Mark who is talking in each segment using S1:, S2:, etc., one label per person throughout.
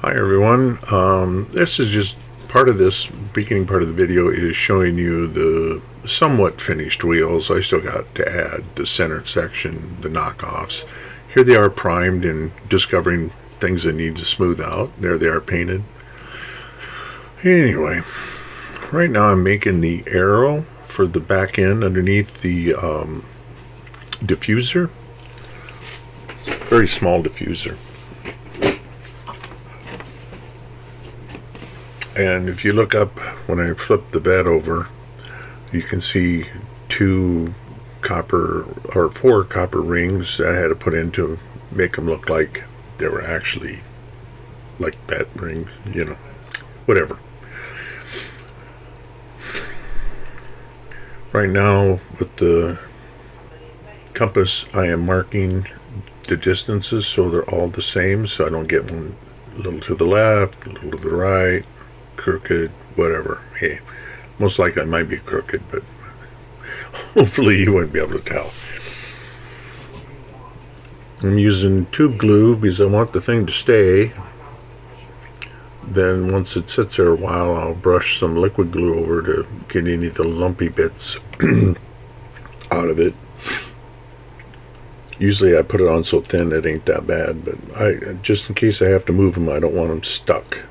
S1: Hi everyone, this is just part of this beginning part of the video is showing you the somewhat finished wheels. I still got to add the center section, the knockoffs. Here they are primed and discovering things that need to smooth out. There they are painted. Anyway, right now I'm making the arrow for the back end underneath the diffuser. It's a very small diffuser. And if you look up, when I flip the bed over, you can see four copper rings that I had to put in to make them look like they were actually like that ring, whatever. Right now, with the compass, I am marking the distances so they're all the same, so I don't get one a little to the left, a little to the right, crooked, whatever. Hey, most likely I might be crooked, but hopefully you wouldn't be able to tell. I'm using tube glue because I want the thing to stay. Then once it sits there a while, I'll brush some liquid glue over to get any of the lumpy bits out of it. Usually I put it on so thin it ain't that bad, but just in case I have to move them, I don't want them stuck.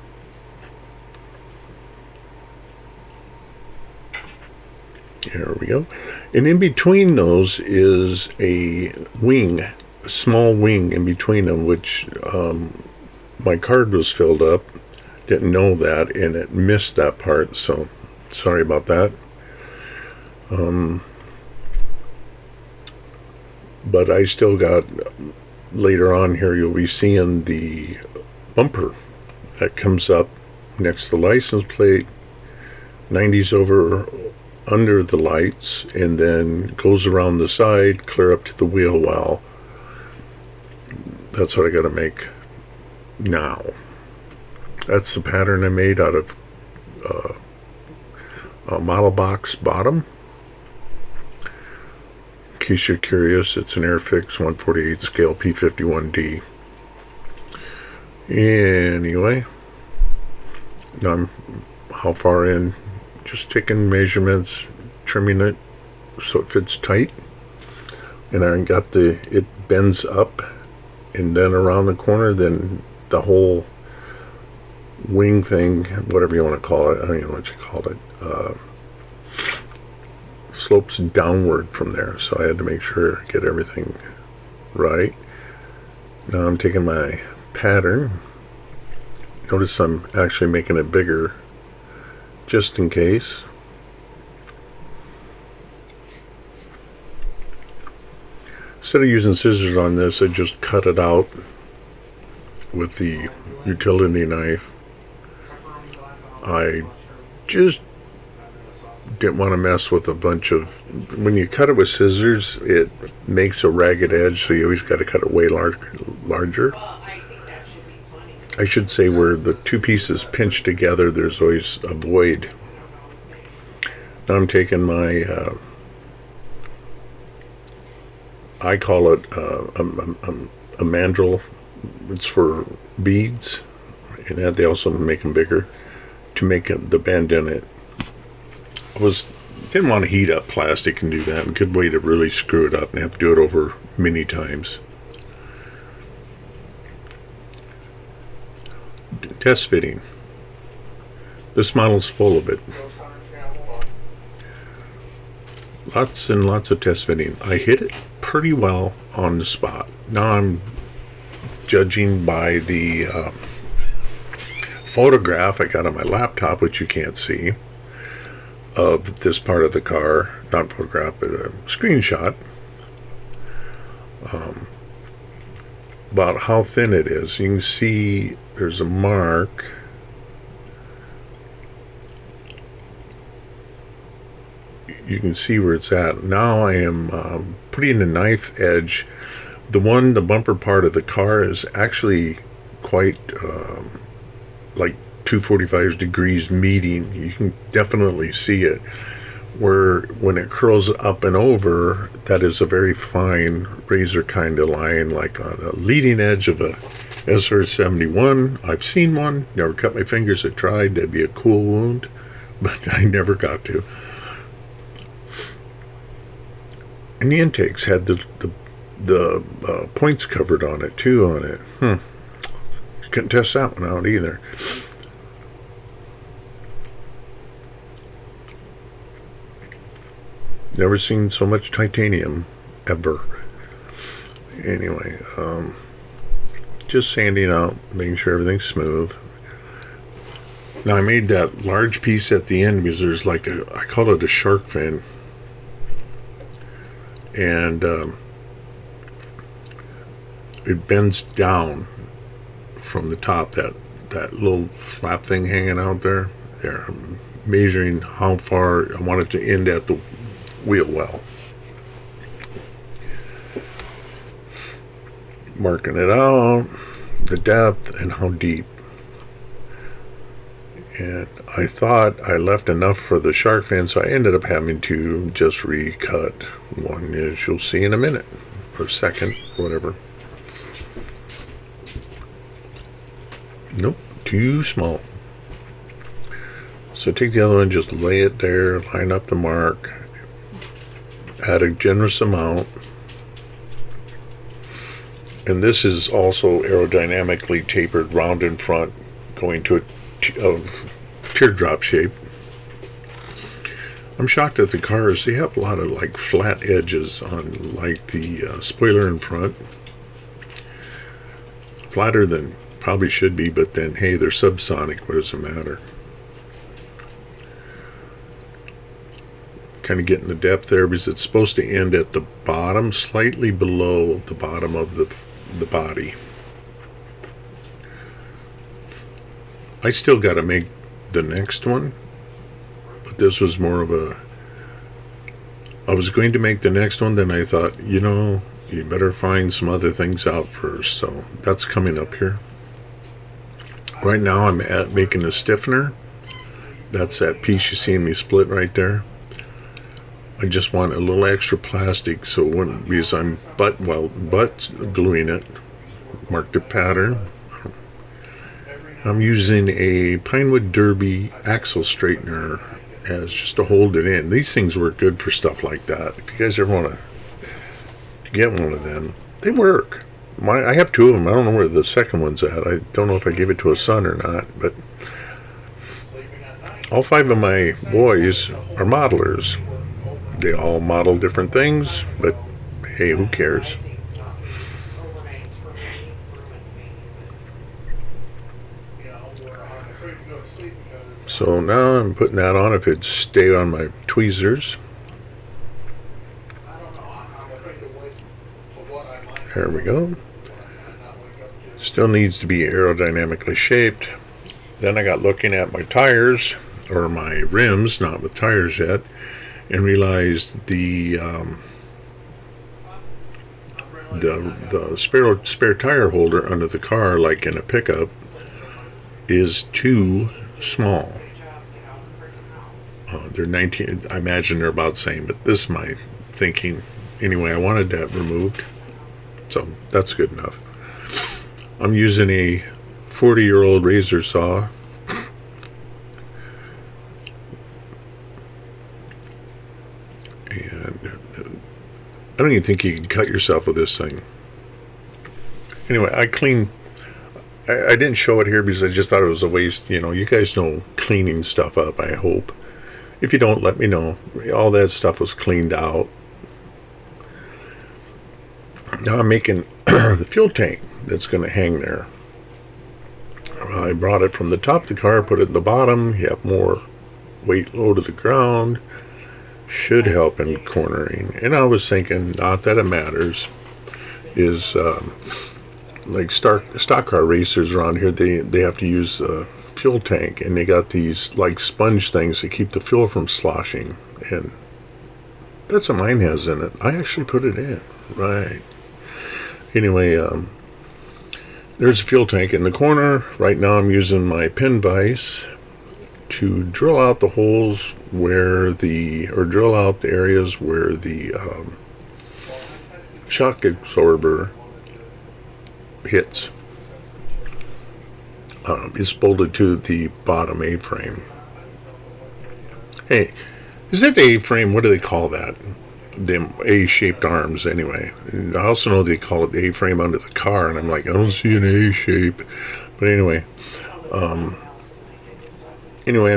S1: There we go. And in between those is a wing, a small wing in between them, which my card was filled up. Didn't know that, and it missed that part, so sorry about that. But I still got, later on here, you'll be seeing the bumper that comes up next to the license plate, 90s over under the lights, and then goes around the side, clear up to the wheel well. That's what I got to make now. That's the pattern I made out of a model box bottom. In case you're curious, it's an Airfix 148 scale P51D. Anyway, now I'm how far in? Just taking measurements, trimming it so it fits tight. And I got it bends up and then around the corner, then the whole wing thing, whatever you want to call it, I don't even know what you call it, slopes downward from there. So I had to make sure I get everything right. Now I'm taking my pattern. Notice I'm actually making it bigger just in case. Instead of using scissors on this, I just cut it out with the utility knife. I just didn't want to mess with a bunch of, when you cut it with scissors, it makes a ragged edge, so you always got to cut it way larger. I should say where the two pieces pinch together, there's always a void. Now I'm taking my, I call it a mandrel. It's for beads, and that they also make them bigger to make the bend in it. Didn't want to heat up plastic and do that. A good way to really screw it up and have to do it over many times. Test fitting. This model's full of it. Lots and lots of test fitting. I hit it pretty well on the spot. Now I'm judging by the photograph I got on my laptop, which you can't see, of this part of the car. Not photograph, but a screenshot. About how thin it is. You can see there's a mark. You can see where it's at. Now I am putting a knife edge. The bumper part of the car is actually quite like 245 degrees meeting. You can definitely see it. Where when it curls up and over, that is a very fine razor kind of line, like on the leading edge of a SR-71, I've seen one, never cut my fingers. I tried. That'd be a cool wound, but I never got to. And the intakes had the points covered on it too. On it, couldn't test that one out either. Never seen so much titanium ever. Anyway, just sanding out, making sure everything's smooth. Now I made that large piece at the end because there's like I call it a shark fin. And it bends down from the top, that little flap thing hanging out there. I'm measuring how far I want it to end at the wheel well. Marking it out, the depth and how deep. And I thought I left enough for the shark fin, so I ended up having to just recut one, as you'll see in a minute, or second, whatever. Nope, too small. So take the other one, just lay it there, line up the mark, add a generous amount. And this is also aerodynamically tapered round in front, going to a teardrop shape. I'm shocked at the cars. They have a lot of like flat edges on like the spoiler in front. Flatter than probably should be, but then hey, they're subsonic. What does it matter? Kind of getting the depth there because it's supposed to end at the bottom, slightly below the bottom of the body. I still got to make the next one, but this was more of a, I was going to make the next one, then I thought, you better find some other things out first. So that's coming up here. Right now I'm making a stiffener. That's that piece you see me split right there. I just want a little extra plastic so it wouldn't, because I'm butt gluing it, marked a pattern. I'm using a Pinewood Derby axle straightener as just to hold it in. These things work good for stuff like that. If you guys ever want to get one of them, they work. I have two of them. I don't know where the second one's at. I don't know if I gave it to a son or not, but all 5 of my boys are modelers. They all model different things, but hey, who cares? So now I'm putting that on. If it'd stay on my tweezers. There we go. Still needs to be aerodynamically shaped. Then I got looking at my tires, or my rims, not with tires yet, and realized the spare tire holder under the car, like in a pickup, is too small. They're 19. I imagine they're about the same, but this is my thinking. Anyway, I wanted that removed, so that's good enough. I'm using a 40-year-old razor saw. And I don't even think you can cut yourself with this thing. Anyway, I didn't show it here because I just thought it was a waste. You guys know cleaning stuff up, I hope. If you don't, let me know. All that stuff was cleaned out. Now I'm making the fuel tank that's going to hang there. I brought it from the top of the car, put it in the bottom. You have more weight low to the ground. Should help in cornering. And I was thinking, not that it matters, is like stock car racers around here, they have to use the fuel tank, and they got these like sponge things that keep the fuel from sloshing, and that's what mine has in it. I actually put it in, right? Anyway, there's a fuel tank in the corner. Right now I'm using my pin vise to drill out the holes or drill out the areas where the shock absorber hits. is bolted to the bottom A-frame. Hey, is that the A-frame? What do they call that? The A-shaped arms, anyway. And I also know they call it the A-frame under the car, and I'm like, I don't see an A shape. But anyway, I'm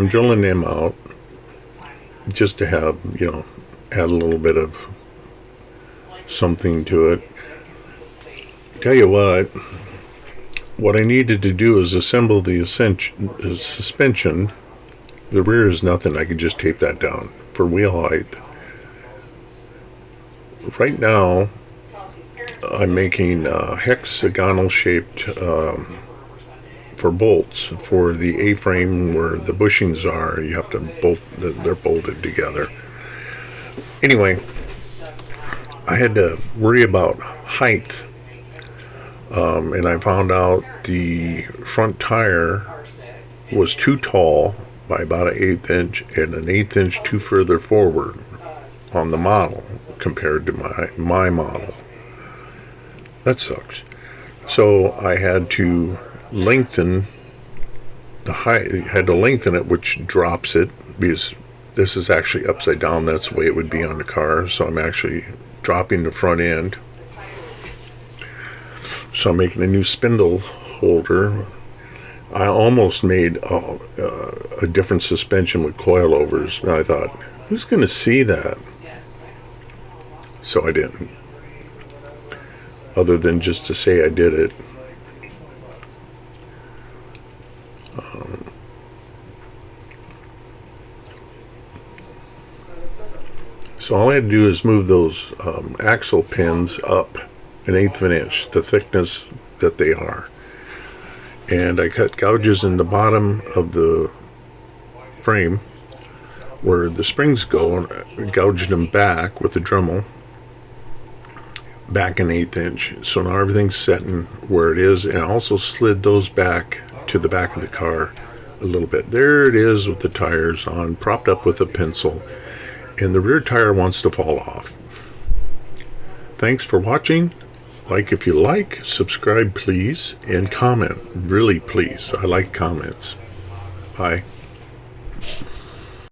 S1: drilling them out just to have, add a little bit of something to it. Tell you what I needed to do is assemble the suspension. The rear is nothing. I could just tape that down for wheel height. Right now, I'm making hexagonal shaped for bolts for the A-frame where the bushings are. You have to bolt; they're bolted together. Anyway, I had to worry about height, and I found out the front tire was too tall by about an 1/8 inch and an 1/8 inch too further forward on the model compared to my model. That sucks. So I had to lengthen the height, which drops it, because this is actually upside down. That's the way it would be on the car. So I'm actually dropping the front end. So I'm making a new spindle holder. I almost made a different suspension with coilovers. And I thought, who's going to see that? So I didn't. Other than just to say I did it. So all I had to do is move those axle pins up 1/8 of an inch, the thickness that they are. And I cut gouges in the bottom of the frame where the springs go, and gouged them back with the Dremel, back 1/8 inch. So now everything's setting where it is, and I also slid those back to the back of the car a little bit. There it is with the tires on, propped up with a pencil, and the rear tire wants to fall off. Thanks for watching. Like if you like, subscribe please, and comment. Really please. I like comments. Bye.